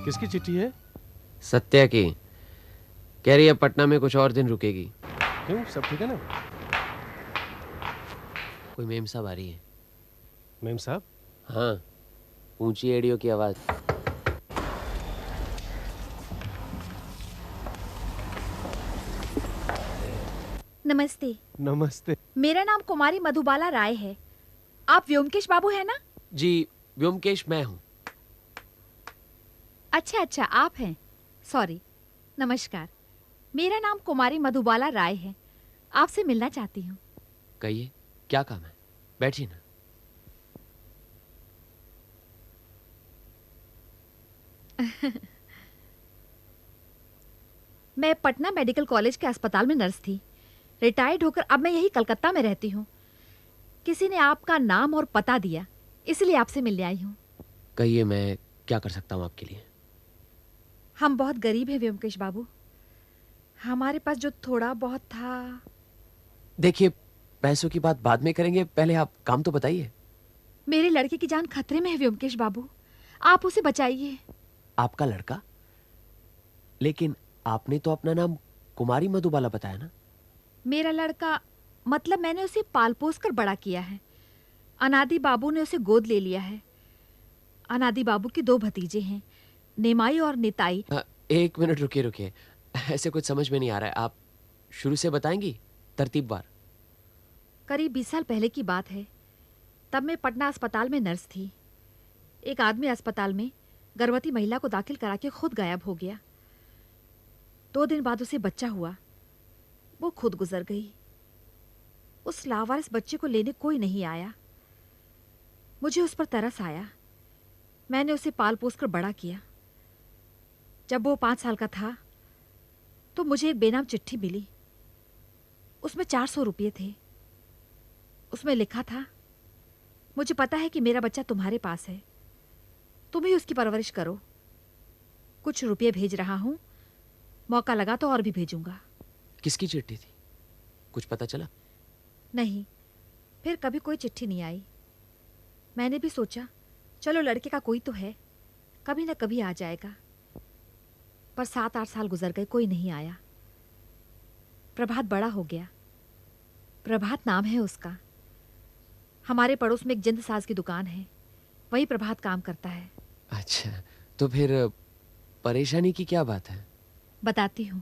किसकी चिट्ठी है? सत्या की। कह रही है पटना में कुछ और दिन रुकेगी। क्यों, सब ठीक है ना? कोई मेम साहब आ रही है। मेम साहब? हाँ, ऊंची एड़ियों की आवाज। नमस्ते। नमस्ते। मेरा नाम कुमारी मधुबाला राय है। आप व्योमकेश बाबू है ना? जी, व्योमकेश मैं हूँ। अच्छा अच्छा, आप हैं। सॉरी। नमस्कार, मेरा नाम कुमारी मधुबाला राय है। आपसे मिलना चाहती हूँ। कहिए, क्या काम है? बैठिए ना। मैं पटना मेडिकल कॉलेज के अस्पताल में नर्स थी। रिटायर्ड होकर अब मैं यही कलकत्ता में रहती हूँ। किसी ने आपका नाम और पता दिया, इसलिए आपसे मिलने आई हूँ। कहिए, मैं क्या कर सकता हूँ आपके लिए? हम बहुत गरीब हैं व्योमकेश बाबू। हमारे पास जो थोड़ा बहुत था। देखिए, पैसों की बात बाद में करेंगे, पहले आप काम तो बताइए। मेरे लड़के की जान खतरे में है व्योमकेश बाबू, आप उसे बचाइए। आपका लड़का? लेकिन आपने तो अपना नाम कुमारी मधुबाला बताया ना? मेरा लड़का मतलब मैंने उसे पाल पोस कर बड़ा किया है। अनादि बाबू ने उसे गोद ले लिया है। अनादि बाबू के 2 भतीजे हैं, निमाई और निताई। एक मिनट रुकिए रुकिए, ऐसे कुछ समझ में नहीं आ रहा है। आप शुरू से बताएंगी, तरतीबवार। करीब 20 साल पहले की बात है। तब मैं पटना अस्पताल में नर्स थी। एक आदमी अस्पताल में गर्भवती महिला को दाखिल करा के खुद गायब हो गया। 2 दिन बाद उसे बच्चा हुआ। वो खुद गुजर गई। उस लावारिस बच्चे को लेने कोई नहीं आया। मुझे उस पर तरस आया। मैंने उसे पाल पोस कर बड़ा किया। जब वो 5 साल का था तो मुझे एक बेनाम चिट्ठी मिली। उसमें 400 रुपये थे। उसमें लिखा था, मुझे पता है कि मेरा बच्चा तुम्हारे पास है, तुम ही उसकी परवरिश करो। कुछ रुपये भेज रहा हूं, मौका लगा तो और भी भेजूंगा। किसकी चिट्ठी थी? कुछ पता चला? नहीं, फिर कभी कोई चिट्ठी नहीं आई। मैंने भी सोचा चलो लड़के का कोई तो है, कभी ना कभी आ जाएगा। पर 7-8 साल गुजर गए, कोई नहीं आया। प्रभात बड़ा हो गया। प्रभात नाम है उसका। हमारे पड़ोस में एक जिंद साज की दुकान है, वही प्रभात काम करता है। अच्छा, तो फिर परेशानी की क्या बात है? बताती हूँ।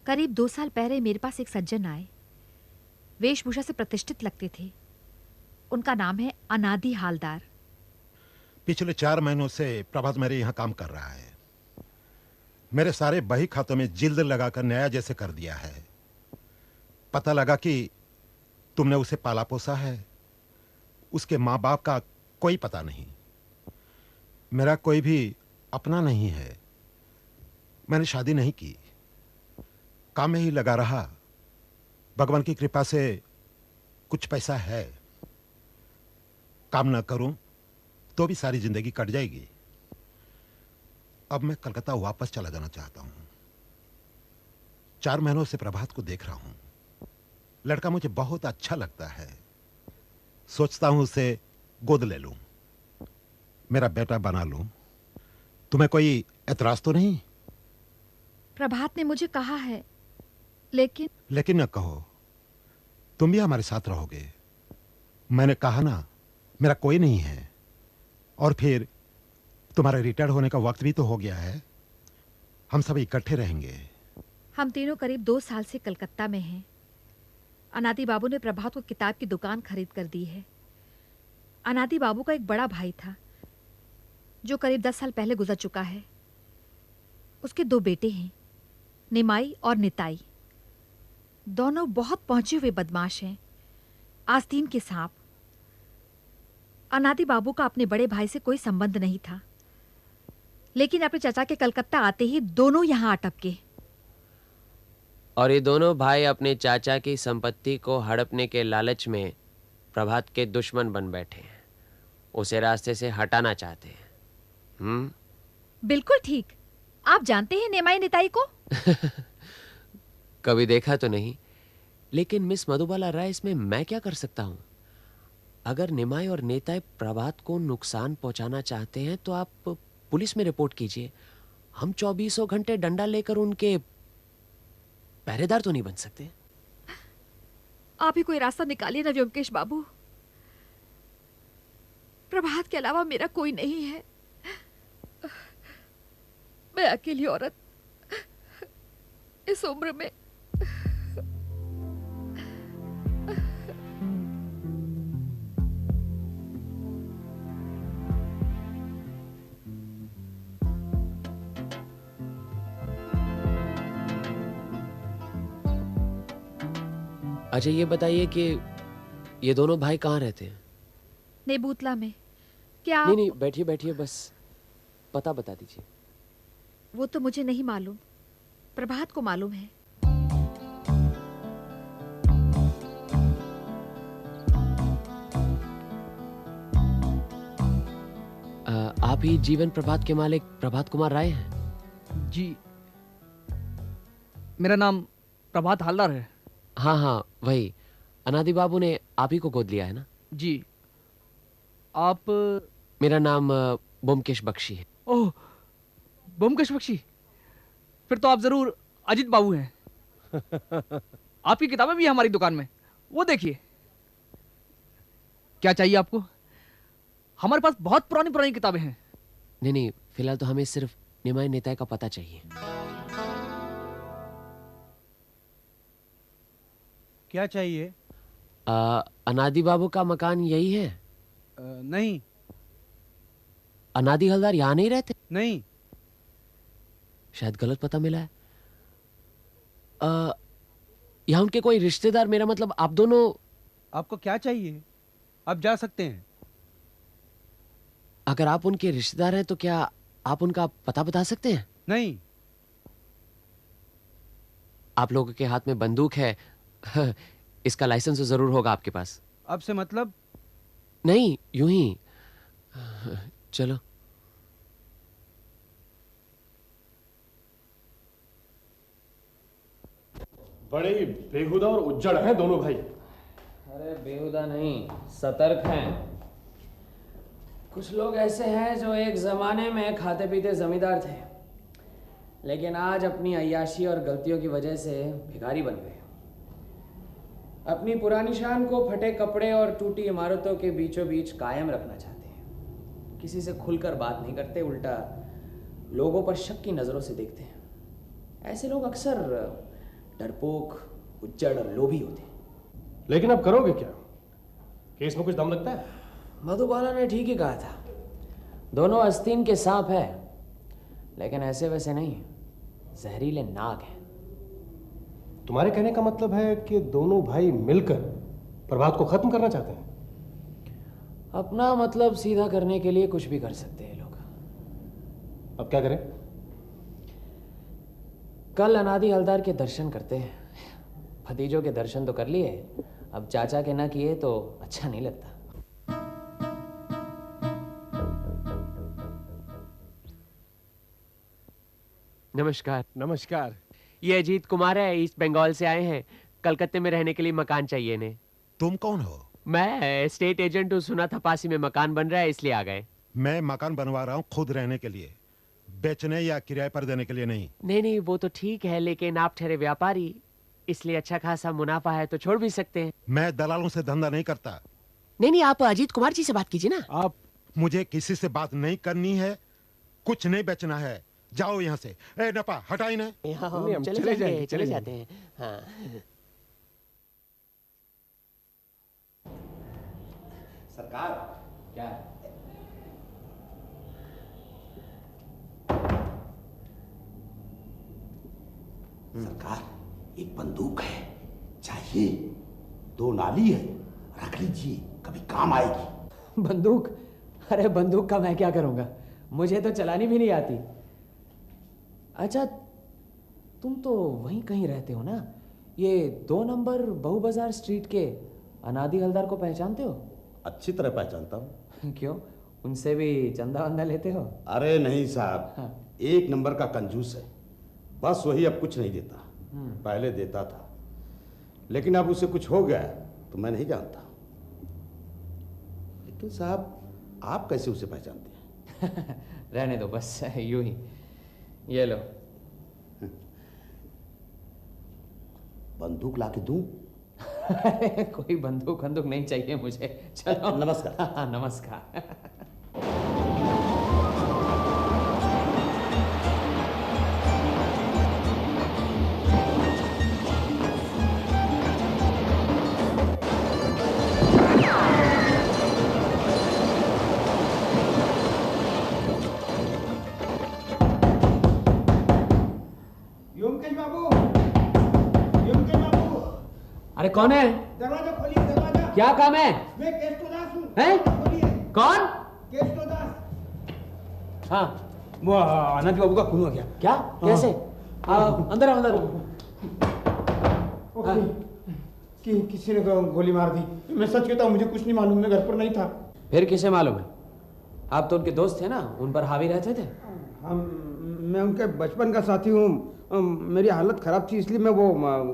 करीब 2 साल पहले मेरे पास एक सज्जन आए। वेशभूषा से प्रतिष्ठित लगते थे। उनका नाम है अनादि हालदार। पिछले 4 महीनों से प्रभात मेरे यहाँ काम कर रहा है। मेरे सारे बही खातों में जिल्द लगाकर नया जैसे कर दिया है। पता लगा कि तुमने उसे पाला पोसा है। उसके माँ बाप का कोई पता नहीं। मेरा कोई भी अपना नहीं है। मैंने शादी नहीं की, काम में ही लगा रहा। भगवान की कृपा से कुछ पैसा है। काम ना करूं तो भी सारी जिंदगी कट जाएगी। अब मैं कलकत्ता वापस चला जाना चाहता हूं। 4 महीनों से प्रभात को देख रहा हूं। लड़का मुझे बहुत अच्छा लगता है। सोचता हूं उसे गोद ले लूं, मेरा बेटा बना लूं। तुम्हें कोई एतराज तो नहीं? प्रभात ने मुझे कहा है, लेकिन न कहो, तुम भी हमारे साथ रहोगे। मैंने कहा ना, मेरा कोई नहीं है। और फिर तुम्हारे रिटायर होने का वक्त भी तो हो गया है। हम सब इकट्ठे रहेंगे। हम तीनों करीब 2 साल से कलकत्ता में हैं। अनादि बाबू ने प्रभात को किताब की दुकान खरीद कर दी है। अनादि बाबू का एक बड़ा भाई था जो करीब 10 साल पहले गुजर चुका है। उसके 2 बेटे हैं, निमाई और निताई। दोनों बहुत पहुंचे हुए बदमाश हैं, आस्तीन के सांप। अनादि बाबू का अपने बड़े भाई से कोई संबंध नहीं था, लेकिन अपने चाचा के कलकत्ता आते ही दोनों यहां अटके। और ये दोनों भाई अपने चाचा की संपत्ति को हड़पने के लालच में प्रभात के दुश्मन बन बैठे हैं। उसे रास्ते से हटाना चाहते हैं। बिल्कुल ठीक। आप जानते हैं निमाई निताई को? कभी देखा तो नहीं, लेकिन मिस मधुबाला राय, इसमें मैं क्या कर सकता हूं? अगर निमाई और नेताई प्रभात को नुकसान पहुंचाना चाहते हैं तो आप पुलिस में रिपोर्ट कीजिए। हम 24 घंटे डंडा लेकर उनके पहरेदार तो नहीं बन सकते। आप ही कोई रास्ता निकालिए ना व्योमकेश बाबू। प्रभात के अलावा मेरा कोई नहीं है। मैं अकेली औरत इस उम्र में। अच्छा ये बताइए कि ये दोनों भाई कहाँ रहते हैं? नेबूतला में। क्या आप... नहीं नहीं, बैठिए बैठिए, बस पता बता दीजिए। वो तो मुझे नहीं मालूम, प्रभात को मालूम है। आप ही जीवन प्रभात के मालिक प्रभात कुमार राय हैं? जी, मेरा नाम प्रभात हालदार है। हाँ हाँ वही। अनादि बाबू ने आप ही को गोद लिया है ना? जी। आप? मेरा नाम ब्योमकेश बख्शी है। ओह, ब्योमकेश बख्शी। फिर तो आप जरूर अजीत बाबू हैं। आपकी किताबें भी हैं हमारी दुकान में, वो देखिए। क्या चाहिए आपको? हमारे पास बहुत पुरानी पुरानी किताबें हैं। नहीं नहीं, फिलहाल तो हमें सिर्फ निमाई नेताय का पता चाहिए। क्या चाहिए? अनादि बाबू का मकान यही है? नहीं। अनादि हलदार यहाँ नहीं रहते? नहीं। शायद गलत पता मिला है। यहाँ उनके कोई रिश्तेदार, मेरा मतलब आप दोनों। आपको क्या चाहिए? आप जा सकते हैं। अगर आप उनके रिश्तेदार हैं तो क्या आप उनका पता बता सकते हैं? नहीं। आप लोगों के हाथ में बंदूक है, इसका लाइसेंस तो जरूर होगा आपके पास। आपसे मतलब? नहीं, यूं ही। चलो। बड़े ही बेहुदा और उज्जड़ हैं दोनों भाई। अरे बेहुदा नहीं, सतर्क हैं। कुछ लोग ऐसे हैं जो एक ज़माने में खाते पीते ज़मींदार थे, लेकिन आज अपनी अय्याशी और गलतियों की वजह से भिखारी बन गए। अपनी पुरानी शान को फटे कपड़े और टूटी इमारतों के बीचों बीच कायम रखना चाहते हैं। किसी से खुलकर बात नहीं करते, उल्टा लोगों पर शक की नज़रों से देखते हैं। ऐसे लोग अक्सर डरपोक, उज्जड़ और लोभी होते हैं। लेकिन अब करोगे क्या? केस में कुछ दम लगता है? मधुबाला ने ठीक ही कहा था, दोनों आस्तीन के सांप है, लेकिन ऐसे वैसे नहीं, जहरीले नाग हैं। तुम्हारे कहने का मतलब है कि दोनों भाई मिलकर प्रभात को खत्म करना चाहते हैं? अपना मतलब सीधा करने के लिए कुछ भी कर सकते हैं लोग। अब क्या करें? कल अनादि हलदार के दर्शन करते हैं। भतीजों के दर्शन तो कर लिए, अब चाचा के ना किए तो अच्छा नहीं लगता। नमस्कार। नमस्कार। ये अजीत कुमार है, ईस्ट बंगाल से आए हैं। कलकत्ते में रहने के लिए मकान चाहिए इन्हें। तुम कौन हो? मैं स्टेट एजेंट हूँ, सुना था पासी में मकान बन रहा है इसलिए आ गए। मैं मकान बनवा रहा हूँ खुद रहने के लिए, बेचने या किराए पर देने के लिए नहीं। नहीं नहीं, वो तो ठीक है, लेकिन आप ठहरे व्यापारी, इसलिए अच्छा खासा मुनाफा है तो छोड़ भी सकते हैं। मैं दलालों से धंधा नहीं करता। नहीं नहीं, आप अजीत कुमार जी से बात कीजिए ना। आप? मुझे किसी से बात नहीं करनी है, कुछ नहीं बेचना है, जाओ यहाँ से। ए नपा, हटा इन्हें। हम चले जाते हैं। हाँ। सरकार, क्या? सरकार एक बंदूक है, चाहिए? 2 नाली है, रख लीजिए, कभी काम आएगी। बंदूक? अरे बंदूक का मैं क्या करूंगा, मुझे तो चलानी भी नहीं आती। अच्छा, तुम तो वहीं कहीं रहते हो ना, ये 2 नंबर बहु बाजार स्ट्रीट के अनादि हलदार को पहचानते हो? अच्छी तरह पहचानता हूँ। क्यों, उनसे भी चंदा वंदा लेते हो? अरे नहीं साहब, हाँ। 1 नंबर का कंजूस है, बस वही अब कुछ नहीं देता। पहले देता था, लेकिन अब उसे कुछ हो गया तो मैं नहीं जानता। लेकिन साहब, आप कैसे उसे पहचानते हैं? रहने दो बस यूं ही। ये लो। बंदूक लाके दूं? कोई बंदूक बंदूक नहीं चाहिए मुझे। चलो नमस्कार। नमस्कार। अरे कौन है? दरवाजा खोलिए, दरवाजा। क्या काम है? मैं केष्टोदास हूँ। हैं? खोलिए। कौन? केष्टोदास। हाँ वो आनंद बाबू का खून हो गया। क्या? कैसे? अंदर आओ, अंदर। किसी ने गोली मार दी। मैं सच कहता हूँ, मुझे कुछ नहीं मालूम, मैं घर पर नहीं था। फिर किसे मालूम है? आप तो उनके दोस्त थे ना, उन पर हावी रहते थे। मैं उनके बचपन का साथी हूँ। मेरी हालत खराब थी, इसलिए मैं वो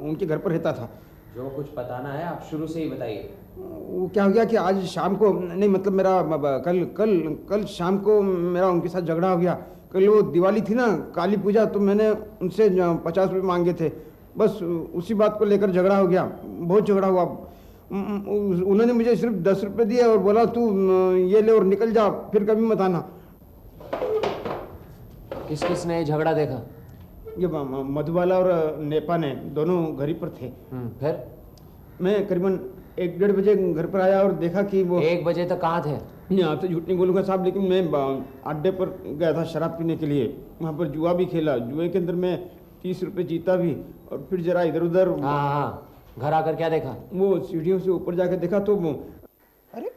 उनके घर पर रहता था। जो कुछ बताना है आप शुरू से ही बताइए। वो क्या हो गया कि आज शाम को, नहीं मतलब मेरा कल शाम को मेरा उनके साथ झगड़ा हो गया। कल वो दिवाली थी ना, काली पूजा, तो मैंने उनसे 50 रुपये मांगे थे। बस उसी बात को लेकर झगड़ा हो गया, बहुत झगड़ा हुआ। उन्होंने मुझे सिर्फ 10 रुपये दिए और बोला तू ये ले और निकल जा, फिर कभी मत आना। किस किस ने झगड़ा देखा? ये मधुबाला और नेपा ने, दोनों घर ही पर थे। फिर? मैं करीबन 1-1:30 बजे घर पर आया और देखा कि वो 1 बजे तक कहाँ थे? नहीं, आपसे झूठ नहीं बोलूँगा साहब, लेकिन मैं अड्डे पर गया था शराब पीने के लिए। वहाँ पर जुआ भी खेला, जुए के अंदर मैं 30 रुपये जीता भी, और फिर जरा इधर उधर। हाँ, घर आकर क्या देखा? वो सीढ़ियों से ऊपर जाकर देखा तो अरे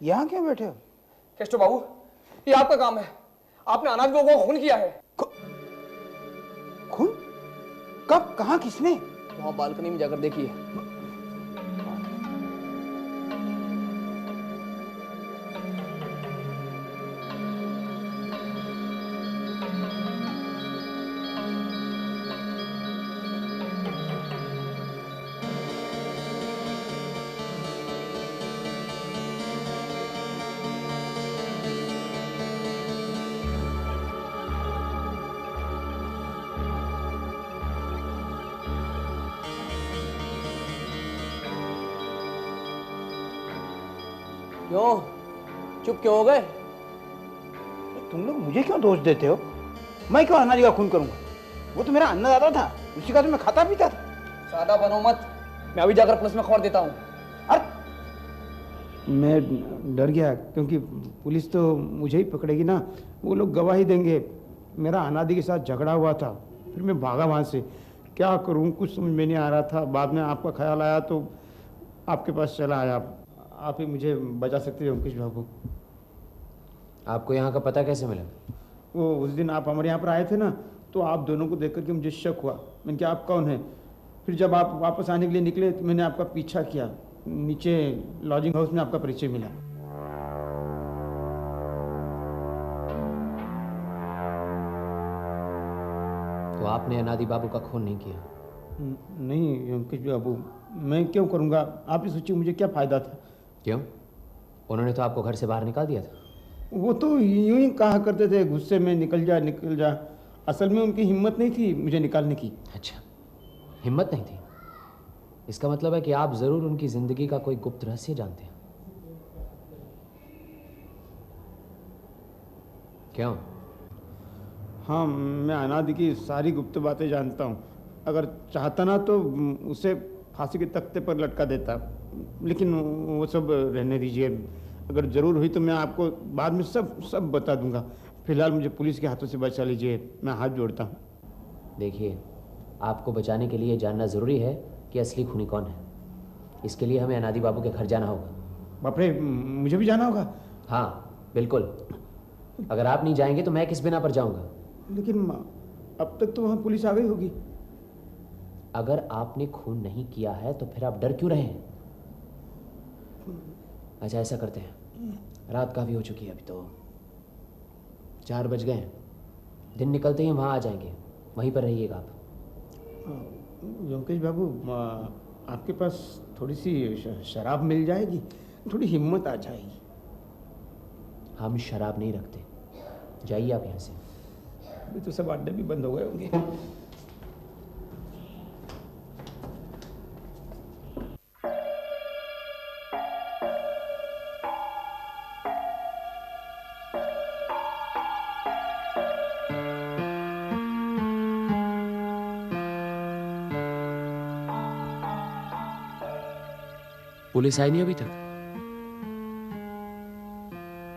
यहाँ क्यों बैठे हो? केष्टो बाबू, ये आपका काम है। आपने अनाज बाबू को खून किया है। खून? कब? कहाँ? किसने? वहाँ बालकनी में जाकर देखिए। क्यों चुप क्यों हो गए? तुम लोग मुझे क्यों दोष देते हो? मैं क्यों अनाज का खून करूंगा? वो तो मेरा अन्नदाता था, उसी का तो मैं खाता पीता था। सादा बनो मत, मैं अभी जाकर पुलिस में खबर देता हूँ। अरे मैं डर गया, क्योंकि पुलिस तो मुझे ही पकड़ेगी ना। वो लोग गवाही देंगे। मेरा अनादि के साथ झगड़ा हुआ था, फिर मैं भागा वहाँ से। क्या करूँ, कुछ समझ में नहीं आ रहा था। बाद में आपका ख्याल आया तो आपके पास चला आया। आप ही मुझे बचा सकते हो अंकुश बाबू। आपको यहाँ का पता कैसे मिला? वो उस दिन आप हमारे यहाँ पर आए थे ना, तो आप दोनों को देख करके मुझे शक हुआ। मैंने कहा आप कौन हैं? फिर जब आप वापस आने के लिए निकले तो मैंने आपका पीछा किया। नीचे लॉजिंग हाउस में आपका परिचय मिला। तो आपने अनादि बाबू का खून नहीं किया? नहीं अंकुश बाबू, मैं क्यों करूँगा? आप ही सोचिए, मुझे क्या फ़ायदा था? क्यों? उन्होंने तो आपको घर से बाहर निकाल दिया था। वो तो यूं ही कहा करते थे गुस्से में, निकल जा निकल जा। असल में उनकी हिम्मत नहीं थी मुझे निकालने की। अच्छा, हिम्मत नहीं थी? इसका मतलब है कि आप जरूर उनकी जिंदगी का कोई गुप्त रहस्य जानते हैं। क्यों? हाँ, मैं अनादि की सारी गुप्त बातें जानता हूँ। अगर चाहता ना तो उसे फांसी के तख्ते पर लटका देता, लेकिन वो सब रहने दीजिए। अगर ज़रूर हुई तो मैं आपको बाद में सब बता दूंगा। फिलहाल मुझे पुलिस के हाथों से बचा लीजिए, मैं हाथ जोड़ता हूँ। देखिए, आपको बचाने के लिए जानना ज़रूरी है कि असली खूनी कौन है। इसके लिए हमें अनादि बाबू के घर जाना होगा। बाप रे, मुझे भी जाना होगा? हाँ बिल्कुल। अगर आप नहीं जाएंगे तो मैं किस बिना पर जाऊंगा? लेकिन अब तक तो वहाँ पुलिस आ गई होगी। अगर आपने खून नहीं किया है तो फिर आप डर क्यों रहे हैं? अच्छा, ऐसा करते हैं, रात काफ़ी हो चुकी है, अभी तो 4 बज गए हैं। दिन निकलते ही वहाँ आ जाएंगे, वहीं पर रहिएगा आप। योगेश बाबू, आपके पास थोड़ी सी शराब मिल जाएगी? थोड़ी हिम्मत आ जाएगी। हम शराब नहीं रखते। जाइए आप यहाँ से। अभी तो सब अड्डे भी बंद हो गए होंगे। पुलिस आई नहीं अभी तक?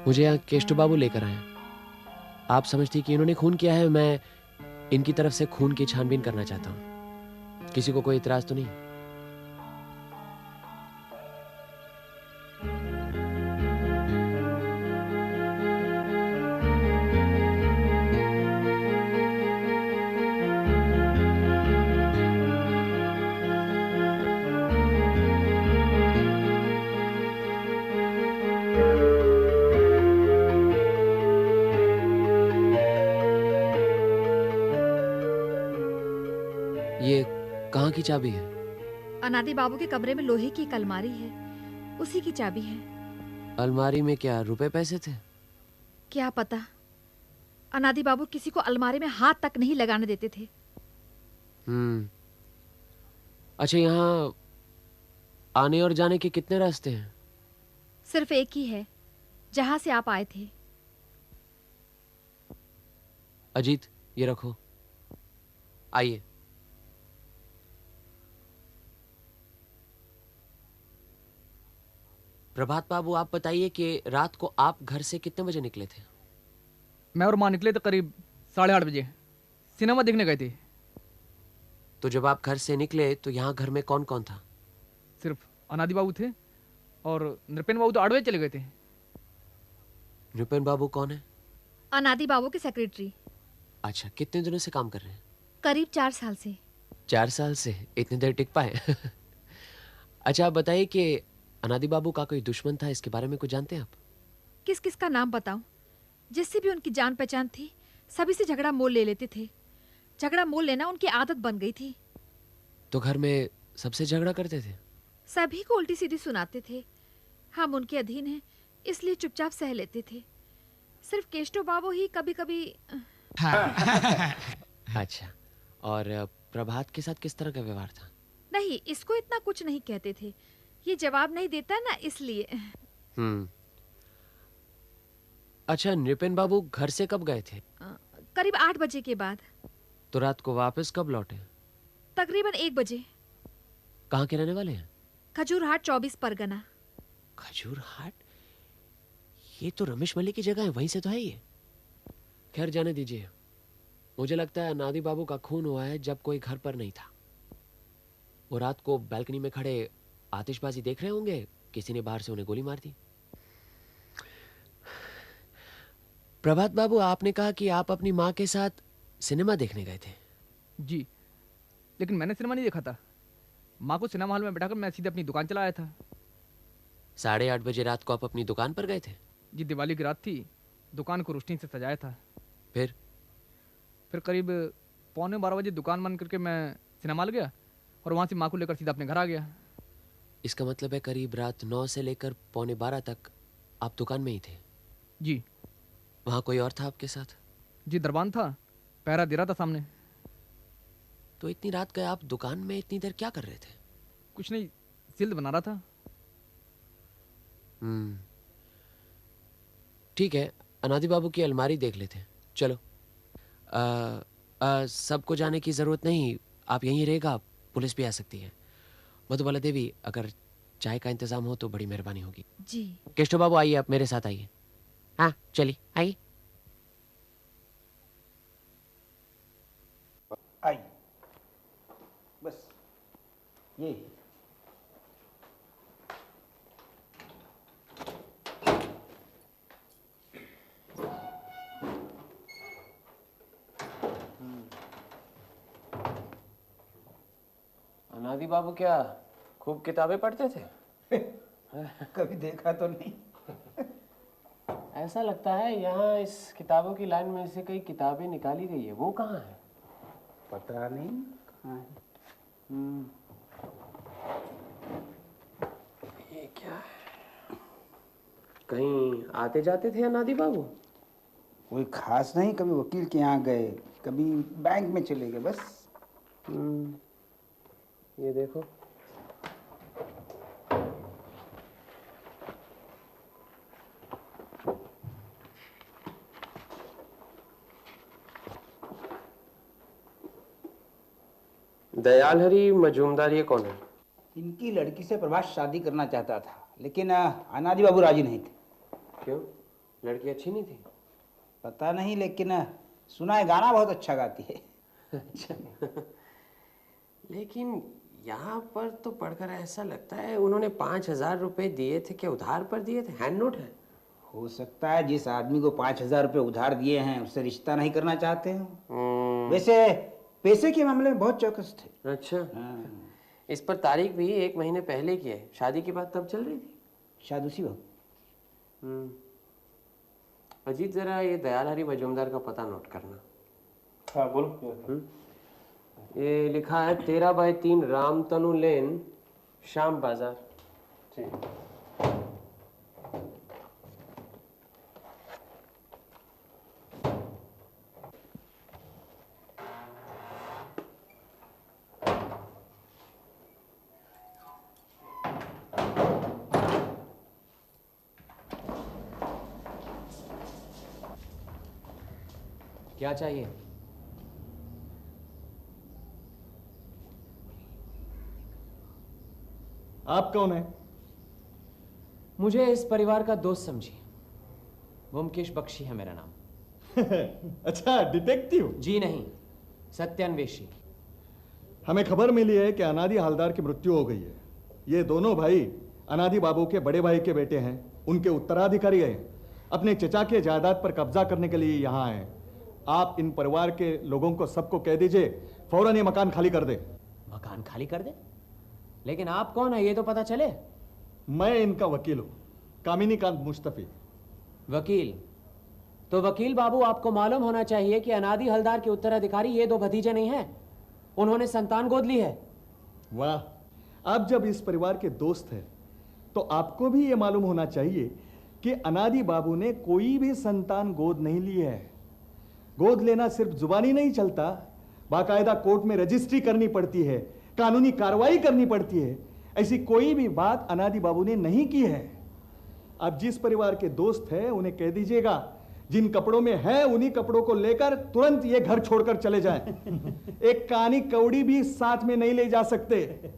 मुझे यहाँ केष्टू बाबू लेकर आए। आप समझती कि इन्होंने खून किया है? मैं इनकी तरफ से खून की छानबीन करना चाहता हूँ। किसी को कोई इतराज तो नहीं? ये कहाँ की चाबी है? अनादि बाबू के कमरे में लोहे की एक अलमारी है, उसी की चाबी है। अलमारी में क्या रुपए पैसे थे? क्या पता। अनादि बाबू किसी को अलमारी में हाथ तक नहीं लगाने देते थे। अच्छा, यहाँ आने और जाने के कितने रास्ते हैं? सिर्फ एक ही है, जहां से आप आए थे। अजीत, ये रखो। आइए। प्रभात बाबू, आप बताइए कि रात को आप घर से कितने बजे निकले थे? मैं और माँ निकले तो करीब 8:30 बजे। सिनेमा देखने गए थे। तो जब आप घर से निकले तो यहाँ घर में कौन कौन था? सिर्फ अनादि बाबू थे और नृपेन बाबू तो 8 बजे चले गए थे। नृपेन बाबू कौन है? अनादि बाबू के सेक्रेटरी। अच्छा, कितने दिनों से काम कर रहे हैं? करीब 4 साल से। 4 साल से? इतनी देर टिक पाए? अच्छा, आप बताइए कि अनादि बाबू का कोई दुश्मन था, इसके बारे में कुछ जानते हैं आप? किस किस का नाम बताऊं? जिससे भी उनकी जान पहचान थी, सभी से झगड़ा मोल ले लेते थे। झगड़ा मोल लेना उनकी आदत बन गई थी। तो घर में सबसे झगड़ा करते थे? सभी को उल्टी सीधी सुनाते थे। हम उनके अधीन हैं, इसलिए चुपचाप सह लेते थे। सिर्फ केष्टो बाबू ही कभी कभी। अच्छा, और प्रभात के साथ किस तरह का व्यवहार था? नहीं, इसको इतना कुछ नहीं कहते थे। ये जवाब नहीं देता ना, इसलिए। अच्छा, नृपेन बाबू घर से कब गए थे? करीब 8 बजे के बाद। तो रात को वापस कब लौटे? तकरीबन 1 बजे। कहाँ के रहने वाले हैं? खजूरहाट 24 परगना। खजूरहाट? ये तो रमेश मलिक की जगह है, वहीं से तो है ये। खैर, जाने दीजिए। मुझे लगता है अनादि बाबू का खून हुआ है जब कोई घर पर नहीं था। वो रात को बालकनी में खड़े आतिशबाजी देख रहे होंगे, किसी ने बाहर से उन्हें गोली मार दी। प्रभात बाबू, आपने कहा कि आप अपनी माँ के साथ सिनेमा देखने गए थे। जी, लेकिन मैंने सिनेमा नहीं देखा था। माँ को सिनेमा हॉल में बैठाकर मैं सीधे अपनी दुकान चला आया था। 8:30 बजे रात को आप अपनी दुकान पर गए थे? जी, दिवाली की रात थी। दुकान को रोशनी से सजाया था। फिर करीब 11:45 बजे दुकान बंद करके मैं सिनेमा हॉल गया और वहाँ से माँ को लेकर सीधा अपने घर आ गया। इसका मतलब है करीब रात 9 से लेकर 11:45 तक आप दुकान में ही थे? जी। वहाँ कोई और था आपके साथ? जी, दरबान था, पहरा दे रहा था सामने। तो इतनी रात गए आप दुकान में इतनी देर क्या कर रहे थे? कुछ नहीं, सिल्द बना रहा था। ठीक है, अनादि बाबू की अलमारी देख लेते हैं। चलो। सबको जाने की जरूरत नहीं, आप यहीं रहेगा, पुलिस भी आ सकती है। मधुबाला देवी, अगर चाय का इंतजाम हो तो बड़ी मेहरबानी होगी। जी। केष्टो बाबू, आइए, आप मेरे साथ आइए। हाँ, चलिए, आइए। आई बस ये। अनादि बाबू क्या खूब किताबें पढ़ते थे? कभी देखा तो नहीं। ऐसा लगता है यहाँ इस किताबों की लाइन में से कई किताबें निकाली गई है। वो कहाँ है? पता नहीं कहाँ है। ये क्या है? कहीं आते जाते थे अनादि बाबू? कोई खास नहीं, कभी वकील के यहाँ गए, कभी बैंक में चले गए, बस। ये देखो। दयाल हरी मजूमदार ये कौन है? इनकी लड़की से प्रभास शादी करना चाहता था, लेकिन अनादि बाबू राजी नहीं थे। क्यों? लड़की अच्छी नहीं थी? पता नहीं, लेकिन सुना है गाना बहुत अच्छा गाती है। अच्छा। लेकिन यहाँ पर तो पढ़कर ऐसा लगता है उन्होंने 5,000 रुपए दिए थे। क्या उधार पर दिए थे? हैंड नोट है? हो सकता है जिस आदमी को 5,000 रुपये उधार दिए हैं उससे रिश्ता नहीं करना चाहते हो। वैसे पैसे के मामले में बहुत चौकस थे। अच्छा। इस पर तारीख भी 1 महीने पहले की है। शादी की बात तब चल रही थी? शायद उसी वक्त। अजीत, जरा ये दयाल हरी मजूमदार का पता नोट करना। हाँ बोलो। ये लिखा है 13/3 रामतनु लेन, शाम बाजार। ठीक। क्या चाहिए? आप कौन है? मुझे इस परिवार का दोस्त समझिए। ब्योमकेश बख्शी है मेरा नाम। अच्छा, डिटेक्टिव? जी नहीं, सत्यान्वेषी। हमें खबर मिली है कि अनादि हवलदार की मृत्यु हो गई है। ये दोनों भाई अनादि बाबू के बड़े भाई के बेटे हैं, उनके उत्तराधिकारी हैं। अपने चचा के जायदाद पर कब्जा करने के लिए यहाँ आए। आप इन परिवार के लोगों को सबको कह दीजिए फौरन ये मकान खाली कर दे। मकान खाली कर दे? लेकिन आप कौन है ये तो पता चले। मैं इनका वकील हूँ, कामिनीकांत मुस्तफी। वकील? तो वकील बाबू, आपको मालूम होना चाहिए कि अनादि हवलदार के उत्तराधिकारी ये 2 भतीजे नहीं हैं। उन्होंने संतान गोद ली है। वाह, आप जब इस परिवार के दोस्त हैं तो आपको भी ये मालूम होना चाहिए कि अनादि बाबू ने कोई भी संतान गोद नहीं ली है। गोद लेना सिर्फ जुबानी नहीं चलता, बाकायदा कोर्ट में रजिस्ट्री करनी पड़ती है, कानूनी कार्रवाई करनी पड़ती है। ऐसी कोई भी बात अनादि बाबू ने नहीं की है। आप जिस परिवार के दोस्त हैं उन्हें कह दीजिएगा जिन कपड़ों में है उन्हीं कपड़ों को लेकर तुरंत ये घर छोड़कर चले जाएं। एक कानी कौड़ी भी साथ में नहीं ले जा सकते।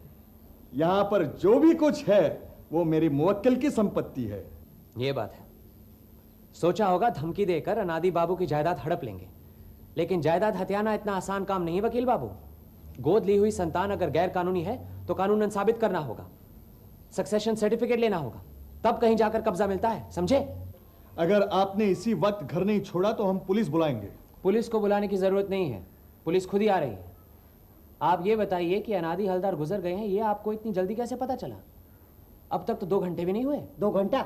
यहां पर जो भी कुछ है वो मेरी मुवक्किल की संपत्ति है। ये बात है। सोचा होगा धमकी देकर अनादि बाबू की जायदाद हड़प लेंगे, लेकिन जायदाद हथियाना इतना आसान काम नहीं वकील बाबू। गोद ली हुई संतान अगर गैर कानूनी है तो कानूनन साबित करना होगा, सक्सेशन सर्टिफिकेट लेना होगा, तब कहीं जाकर कब्जा मिलता है, समझे? अगर आपने इसी वक्त घर नहीं छोड़ा तो हम पुलिस बुलाएंगे। पुलिस को बुलाने की जरूरत नहीं है, पुलिस खुद ही आ रही है। आप ये बताइए कि अनादि हवलदार गुजर गए हैं, ये आपको इतनी जल्दी कैसे पता चला? अब तक तो 2 घंटे भी नहीं हुए। 2 घंटा?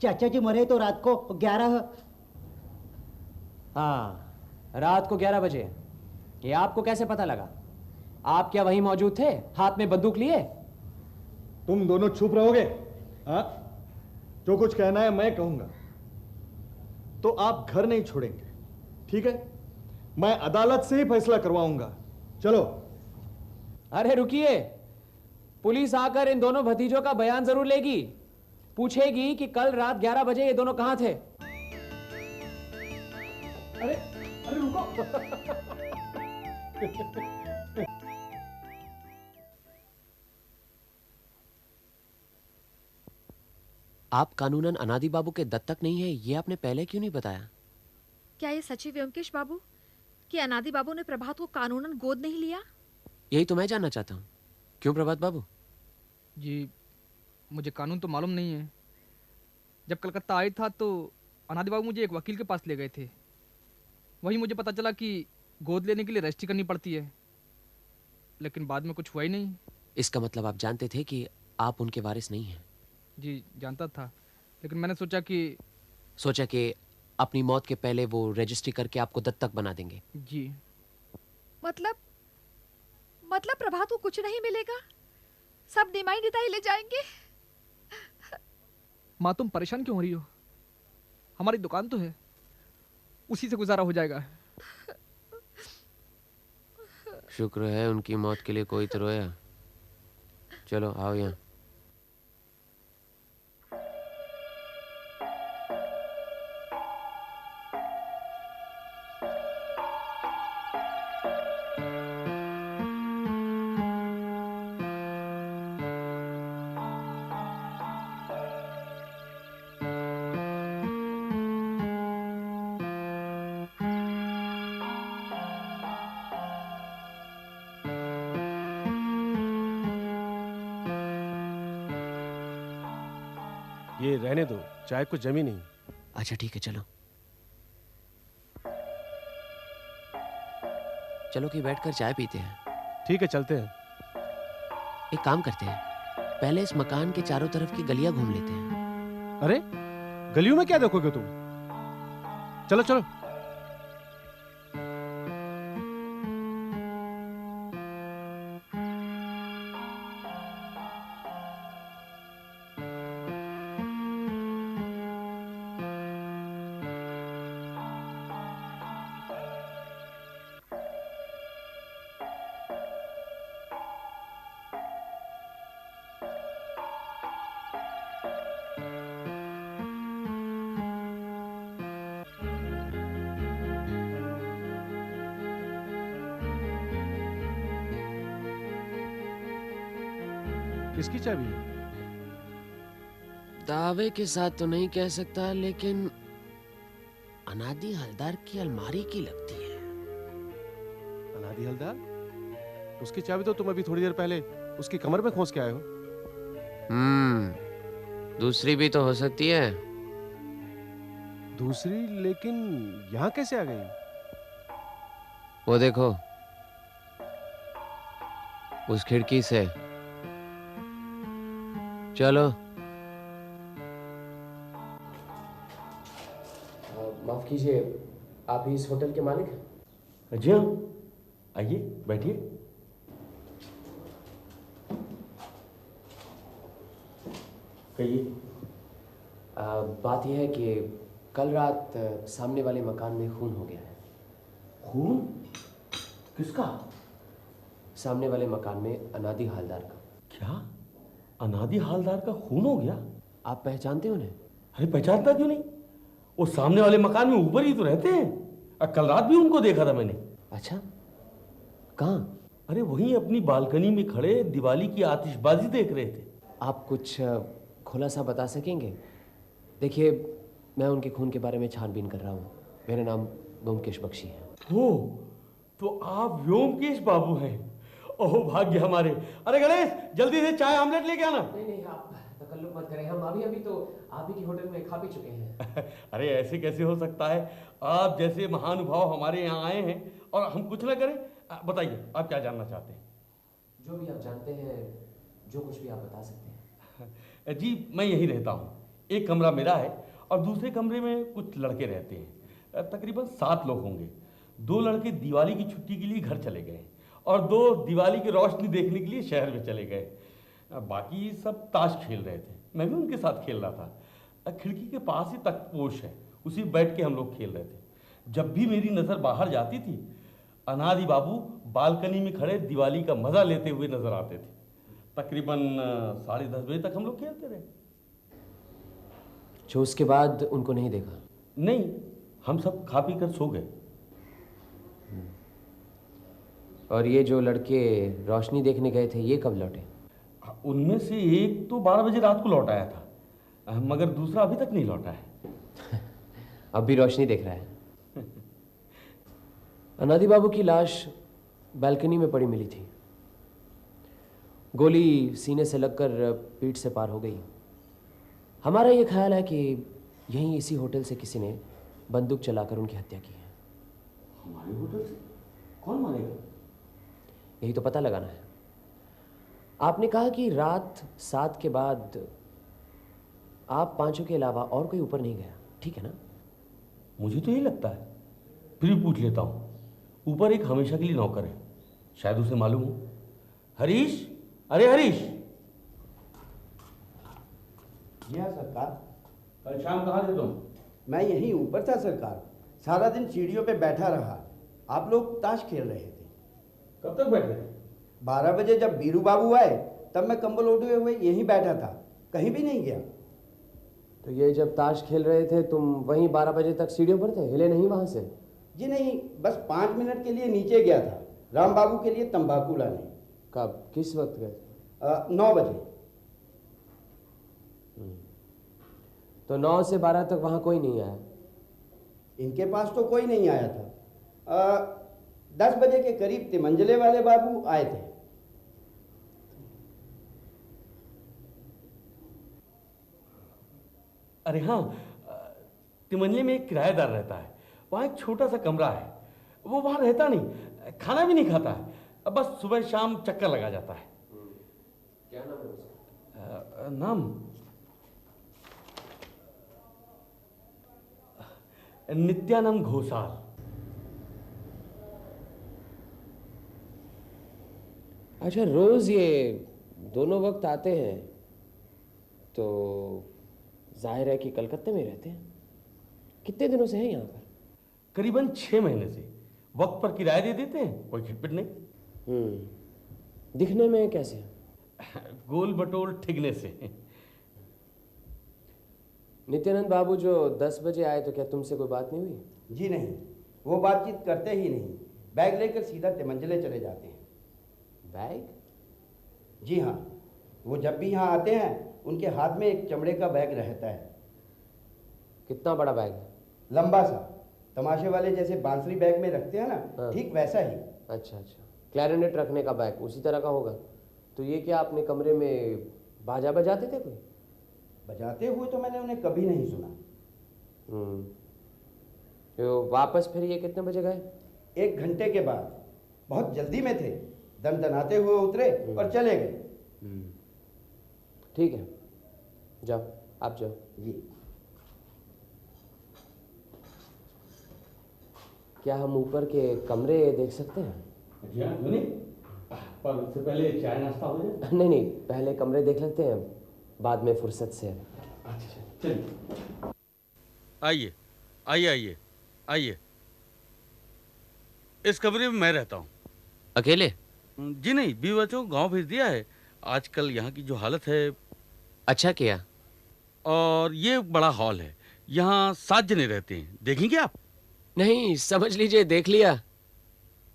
चाचा जी मरे तो रात को 11। हाँ, रात को 11 बजे। ये आपको कैसे पता लगा? आप क्या वहीं मौजूद थे, हाथ में बंदूक लिए? तुम दोनों चुप रहोगे? हाँ, जो कुछ कहना है मैं कहूंगा। तो आप घर नहीं छोड़ेंगे, ठीक है? मैं अदालत से ही फैसला करवाऊंगा। चलो। अरे रुकिए, पुलिस आकर इन दोनों भतीजों का बयान जरूर लेगी, पूछेगी कि कल रात 11 बजे ये दोनों कहां थे। अरे अरे रुको। आप कानूनन अनादि बाबू के दत्तक नहीं है, ये आपने पहले क्यों नहीं बताया? क्या ये सच है व्योमकेश बाबू कि अनादि बाबू ने प्रभात को कानूनन गोद नहीं लिया? यही तो मैं जानना चाहता हूँ। क्यों प्रभात बाबू? जी, मुझे कानून तो मालूम नहीं है। जब कलकत्ता आई था तो अनादि बाबू मुझे एक वकील के पास ले गए थे। वहीं मुझे पता चला कि गोद लेने के लिए रजिस्ट्री करनी पड़ती है, लेकिन बाद में कुछ हुआ ही नहीं। इसका मतलब आप जानते थे कि आप उनके वारिस नहीं हैं? जी जानता था, लेकिन मैंने सोचा कि अपनी मौत के पहले वो रजिस्ट्री करके आपको दत्तक बना देंगे। जी। मतलब प्रभात को कुछ नहीं मिलेगा, सब निमाई निताई ले जाएंगे। माँ तुम परेशान क्यों हो रही हो? हमारी दुकान तो है, उसी से गुजारा हो जाएगा। शुक्र है उनकी मौत के लिए कोई तो रोया। चलो आओ यहाँ। ये रहने दो, चाय कुछ जमी नहीं। अच्छा ठीक है, चलो चलो कि बैठकर चाय पीते हैं। ठीक है, चलते हैं। एक काम करते हैं, पहले इस मकान के चारों तरफ की गलियां घूम लेते हैं। अरे गलियों में क्या देखोगे तुम? चलो चलो। किसकी चाबी है? दावे के साथ तो नहीं कह सकता, लेकिन अनादि हलदार की अलमारी की लगती है। अनादि हलदार? उसकी चाबी तो तुम अभी थोड़ी देर पहले उसकी कमर में खोस के आए हो। दूसरी भी तो हो सकती है। दूसरी? लेकिन यहाँ कैसे आ गई? वो देखो, उस खिड़की से। चलो। माफ कीजिए, आप ही इस होटल के मालिक हैं? जी हाँ, आइए बैठिए। कहिए। बात यह है कि कल रात सामने वाले मकान में खून हो गया है। खून? किसका? सामने वाले मकान में अनादि हालदार का। क्या? अनादि हालदार का खून हो गया? आप पहचानते उन्हें? अरे पहचानता क्यों नहीं, वो सामने वाले मकान में ऊपर ही तो रहते हैं। कल रात भी उनको देखा था मैंने। अच्छा, कहाँ? अरे वहीं अपनी बालकनी में खड़े दिवाली की आतिशबाजी देख रहे थे। आप कुछ खुलासा बता सकेंगे? देखिए, मैं उनके खून के बारे में छानबीन कर रहा हूँ। मेरा नाम व्योमकेश बख्शी है। हो, तो आप व्योमकेश बाबू हैं। ओह भाग्य हमारे। अरे गणेश, जल्दी से चाय आमलेट लेके आना। नहीं, आप तकल्लुफ मत करें, हम अभी तो आप ही की होटल में खा पी चुके हैं। अरे ऐसे कैसे हो सकता है? आप जैसे महानुभाव हमारे यहाँ आए हैं और हम कुछ ना करें। बताइए, आप क्या जानना चाहते हैं? जो भी आप जानते हैं, जो कुछ भी आप बता सकते हैं। जी, मैं यहीं रहता हूँ। एक कमरा मेरा है और दूसरे कमरे में कुछ लड़के रहते हैं। तकरीबन 7 लोग होंगे। 2 लड़के दिवाली की छुट्टी के लिए घर चले गए और 2 दिवाली की रोशनी देखने के लिए शहर में चले गए। बाकी सब ताश खेल रहे थे, मैं भी उनके साथ खेल रहा था। खिड़की के पास ही तख्तपोश है, उसी बैठ के हम लोग खेल रहे थे। जब भी मेरी नज़र बाहर जाती थी, अनादि बाबू बालकनी में खड़े दिवाली का मज़ा लेते हुए नजर आते थे। तकरीबन 10:30 बजे तक हम लोग खेलते रहे। जो उसके बाद उनको नहीं देखा? नहीं, हम सब खा पी कर सो गए। और ये जो लड़के रोशनी देखने गए थे, ये कब लौटे? उनमें से एक तो 12 बजे रात को लौट आया था, मगर दूसरा अभी तक नहीं लौटा है। अब भी रोशनी देख रहा है। अनादि बाबू की लाश बालकनी में पड़ी मिली थी। गोली सीने से लगकर पीठ से पार हो गई। हमारा ये ख्याल है कि यहीं इसी होटल से किसी ने बंदूक चलाकर उनकी हत्या की है। हमारे होटल से? कौन मारेगा? यही तो पता लगाना है। आपने कहा कि रात 7 के बाद आप पांचों के अलावा और कोई ऊपर नहीं गया, ठीक है ना? मुझे तो यही लगता है, फिर भी पूछ लेता हूँ। ऊपर एक हमेशा के लिए नौकर है, शायद उसे मालूम हो। हरीश, अरे हरीश। जी हाँ सरकार। कल शाम कहाँ थे तुम? मैं यहीं ऊपर था सरकार, सारा दिन सीढ़ियों पे बैठा रहा। आप लोग ताश खेल रहे थे। कब तक बैठे थे? 12 बजे जब बीरू बाबू आए तब मैं कंबल ओढ़े हुए यहीं बैठा था, कहीं भी नहीं गया। तो ये जब ताश खेल रहे थे तुम वहीं 12 बजे तक सीढ़ियों पर थे, हिले नहीं वहां से? जी नहीं, बस 5 मिनट के लिए नीचे गया था, राम बाबू के लिए तंबाकू लाने। कब, किस वक्त गए? 9 बजे। तो 9 से 12 तक वहां कोई नहीं आया? इनके पास तो कोई नहीं आया था। 10 बजे के करीब तिमंजले वाले बाबू आए थे। अरे हाँ, तिमंजले में एक किराएदार रहता है, वहाँ एक छोटा सा कमरा है। वो वहाँ रहता नहीं, खाना भी नहीं खाता है, बस सुबह शाम चक्कर लगा जाता है। क्या नाम है उसका? नाम नित्यानंद घोषाल। अच्छा, रोज ये दोनों वक्त आते हैं तो जाहिर है कि कलकत्ते में रहते हैं। कितने दिनों से हैं यहाँ पर? करीबन 6 महीने से। वक्त पर किराया दे देते हैं, कोई खिटपिट नहीं। दिखने में कैसे? गोल बटोल ठिगने से। नित्यानंद बाबू जो 10 बजे आए तो क्या तुमसे कोई बात नहीं हुई? जी नहीं, वो बातचीत करते ही नहीं, बैग लेकर सीधा तिमंजले चले जाते हैं। बैग? जी हाँ, वो जब भी यहाँ आते हैं उनके हाथ में एक चमड़े का बैग रहता है। कितना बड़ा बैग है? लंबा सा, तमाशे वाले जैसे बांसुरी बैग में रखते हैं ना, ठीक वैसा ही। अच्छा अच्छा, क्लैरिनेट रखने का बैग उसी तरह का होगा। तो ये क्या अपने कमरे में बाजा बजाते थे? कोई बजाते हुए तो मैंने उन्हें कभी नहीं सुना। तो वापस फिर ये कितने बजे गए? 1 घंटे के बाद। बहुत जल्दी में थे, दनदनाते हुए उतरे और चले गए। ठीक है, जाओ, आप जाओ। जी। क्या हम ऊपर के कमरे देख सकते हैं? जी हाँ, क्यों नहीं? पर उससे पहले चाय नाश्ता हो जाए। नहीं नहीं, पहले कमरे देख लेते हैं, बाद में फुर्सत से। अच्छा चलिए। आइए आइए आइए आइए। इस कमरे में मैं रहता हूँ। अकेले? जी नहीं, बीवी बच्चों को गाँव भेज दिया है। आजकल यहाँ की जो हालत है। अच्छा किया। और ये बड़ा हॉल है, यहाँ 7 जने रहते हैं, देखेंगे आप? नहीं, समझ लीजिए देख लिया।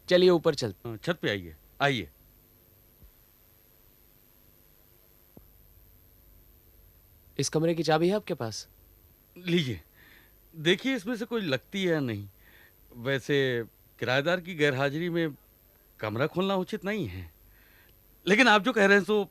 चलिए ऊपर चलते। छत पे आइए आइए। इस कमरे की चाबी है आपके पास? लीजिए, देखिए इसमें से कोई लगती है या नहीं। वैसे किराएदार की गैरहाजिरी में कमरा खोलना उचित नहीं है, लेकिन आप जो कह रहे हैं सो।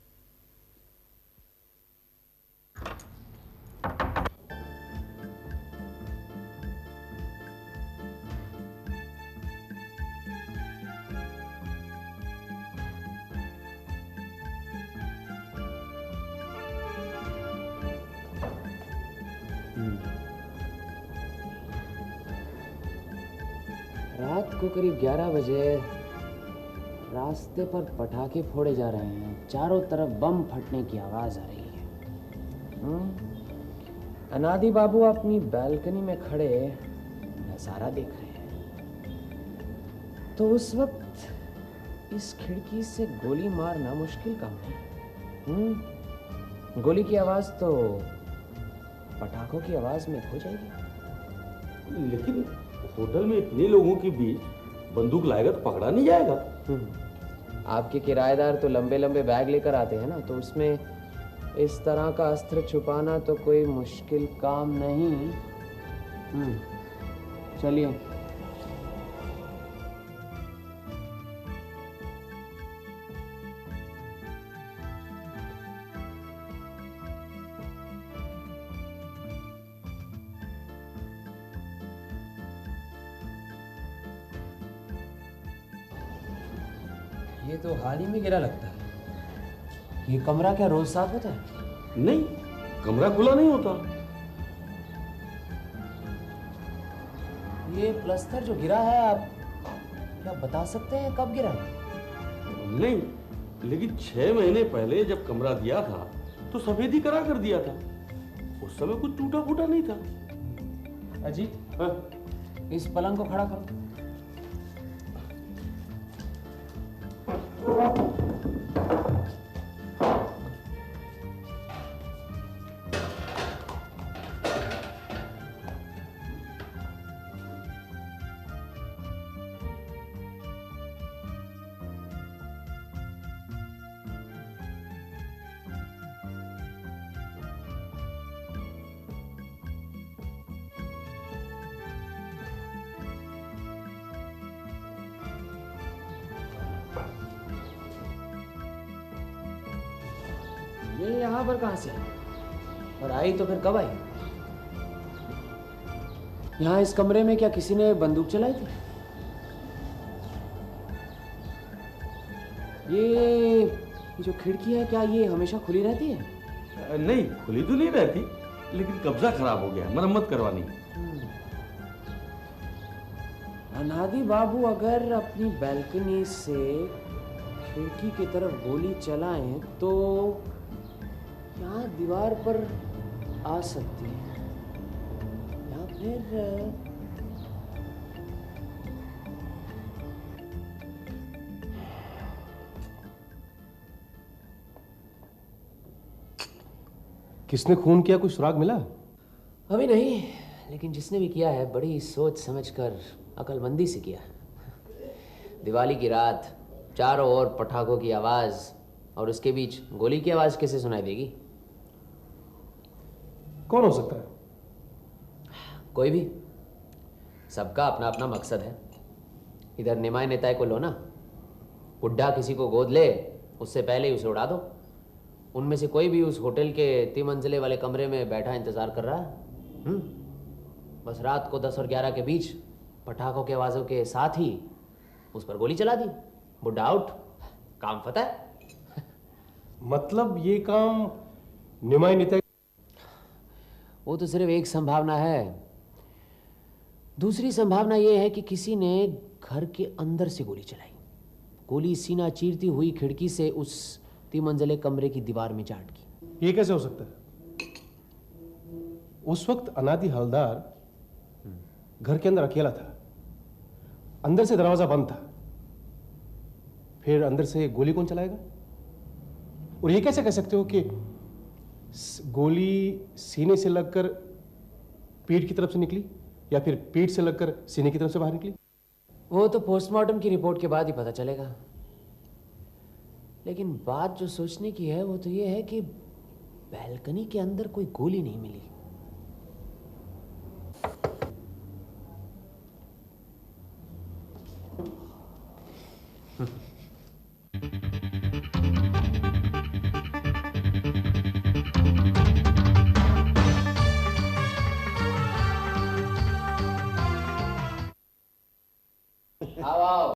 रात को करीब 11 बजे रास्ते पर पटाखे फोड़े जा रहे हैं, चारों तरफ बम फटने की आवाज आ रही है। अनादि बाबू अपनी बालकनी में खड़े नजारा देख रहे हैं। तो उस वक्त इस खिड़की से गोली मारना मुश्किल काम है। गोली की आवाज तो पटाखों की आवाज में खो जाएगी। लेकिन होटल में इतने लोगों के बीच बंदूक लाएगा तो पकड़ा नहीं जाएगा। आपके किराएदार तो लंबे लंबे बैग लेकर आते हैं ना, तो उसमें इस तरह का अस्त्र छुपाना तो कोई मुश्किल काम नहीं। चलिए। ये तो हाल ही में गिरा लगता है। ये कमरा क्या रोज साफ होता है? नहीं, कमरा खुला नहीं होता। ये प्लस्तर जो गिरा है, आप क्या बता सकते हैं कब गिरा? नहीं, लेकिन 6 महीने पहले जब कमरा दिया था तो सफेदी करा कर दिया था। उस समय कुछ टूटा फूटा नहीं था। अजीत, हाँ? इस पलंग को खड़ा करो। ये यहाँ पर कहाँ से आई? और आई तो फिर कब आई? यहाँ इस कमरे में क्या किसी ने बंदूक चलाई थी? ये जो खिड़की है क्या ये हमेशा खुली रहती है? नहीं, खुली तो नहीं रहती, लेकिन कब्जा खराब हो गया, मरम्मत करवानी। अनादि बाबू अगर अपनी बैल्कनी से खिड़की की तरफ गोली चलाएं तो यहाँ दीवार पर आ सकती है, या फिर किसने खून किया, कुछ सुराग मिला? अभी नहीं, लेकिन जिसने भी किया है बड़ी सोच समझकर अकलमंदी से किया। दिवाली की रात, चारों ओर पटाखों की आवाज और उसके बीच गोली की आवाज कैसे सुनाई देगी? कौन हो सकता है? कोई भी, सबका अपना अपना मकसद है। इधर निमाय नेताय को लो ना, बुढ़ा किसी को गोद ले उससे पहले ही उसे उड़ा दो। उनमें से कोई भी उस होटल के 3 मंजिले वाले कमरे में बैठा इंतजार कर रहा है। बस रात को 10 और 11 के बीच पटाखों के आवाजों के साथ ही उस पर गोली चला दी, बुढ़ा आउट, काम फतह। मतलब ये काम निमाय नेता? वो तो सिर्फ एक संभावना है। दूसरी संभावना ये है कि किसी ने घर के अंदर से गोली चलाई। गोली सीना चीरती हुई खिड़की से उस 3 मंजिले कमरे की दीवार में जा अटकी। ये कैसे हो सकता है? उस वक्त अनादि हवलदार घर के अंदर अकेला था, अंदर से दरवाजा बंद था, फिर अंदर से गोली कौन चलाएगा? और ये कैसे कह सकते हो कि गोली सीने से लगकर पीठ की तरफ से निकली या फिर पीठ से लगकर सीने की तरफ से बाहर निकली? वो तो पोस्टमार्टम की रिपोर्ट के बाद ही पता चलेगा। लेकिन बात जो सोचने की है वो तो ये है कि बैल्कनी के अंदर कोई गोली नहीं मिली।